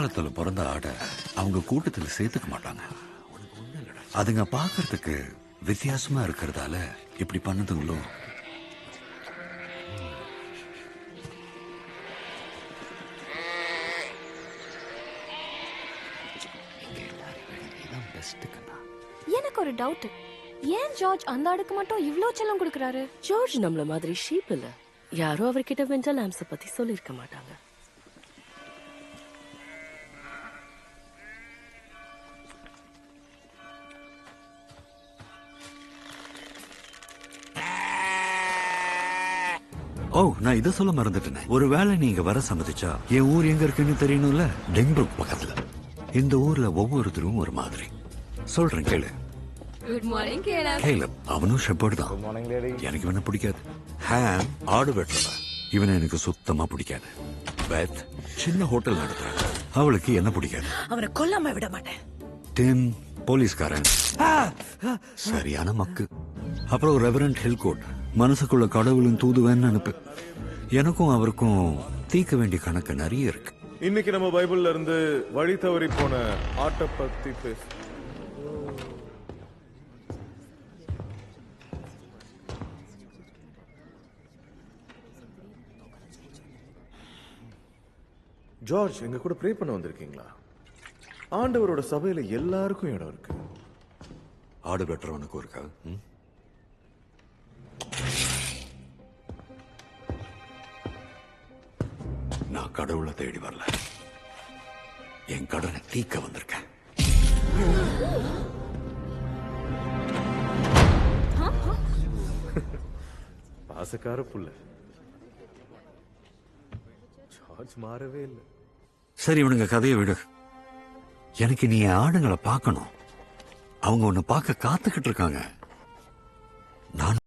காலத்துல பிறந்த ஆடை அவங்க கூட்டத்துல சேர்த்துக்க மாட்டாங்க. அதுங்க பாக்குறதுக்கு வித்தியாசமா இருக்கிறதால இப்படி பண்ணுதுங்களோ. எனக்கு ஒரு டவுட், ஏன் ஜார்ஜ் அந்த ஆடுக்கு மட்டும் இவ்ளோ செல்லம் கொடுக்கறாரு? ஜார்ஜ் நம்மள மாதிரி ஷீப் இல்ல. யாரோ அவர்கிட்ட வெஞ்சா லாம்ஸ பத்தி சொல்லிருக்க மாட்டாங்க. ஓ, நான் இதை சொல்ல மறந்துட்டேன். ஒருவேளை நீங்க வர சம்மதிச்சா என் ஊர் எங்க இருக்குன்னு தெரியணும்ல. டெங்புக் பக்கத்துல. இந்த ஊர்ல ஒவ்வொருத்தரும் ஒரு மாதிரி. சொல்றேன் கேளு. Good morning கேலப். கேலப் அவனும் ஷெப்பர்ட் தான். எனக்கு இவனை பிடிக்காது. ஹேம் ஆடு வெட்டுறவன். இவனை எனக்கு சுத்தமா பிடிக்காது. பெத் சின்ன ஹோட்டல் நடத்துறாங்க. அவளுக்கு என்ன பிடிக்காது. அவனை கொல்லாம விட மாட்டேன். டிம் போலீஸ்காரன் சரியான மக்கு. அப்புறம் ரெவரண்ட் ஹில்கோட் மனசுக்குள்ள கடவுளின் தூதுவேன்னு அனுப்பு. எனக்கும் அவருக்கும் தீர்க்க வேண்டிய கணக்கு நிறைய இருக்கு. இன்னைக்கு நம்ம பைபிள்ல இருந்து வழி தவறி போன ஆட்டை பத்தி பேச. ஜார்ஜ், எங்க கூட ப்ரே பண்ண வந்திருக்கீங்களா? ஆண்டவரோட சபையில எல்லாருக்கும் இடம் இருக்கு. ஆடு வெட்டுறவனுக்கு இருக்கா? நான் கடவுளை தேடி வரல, என் கடனை தீக்க வந்திருக்கேன். பாசக்கார புள்ள. ஜார்ஜ் மாறவே இல்லை. சரி, இவனுங்க கதையை விடு. எனக்கு நீ ஆடுங்களை பார்க்கணும். அவங்க உன்னை பார்க்க காத்துக்கிட்டு இருக்காங்க. நான்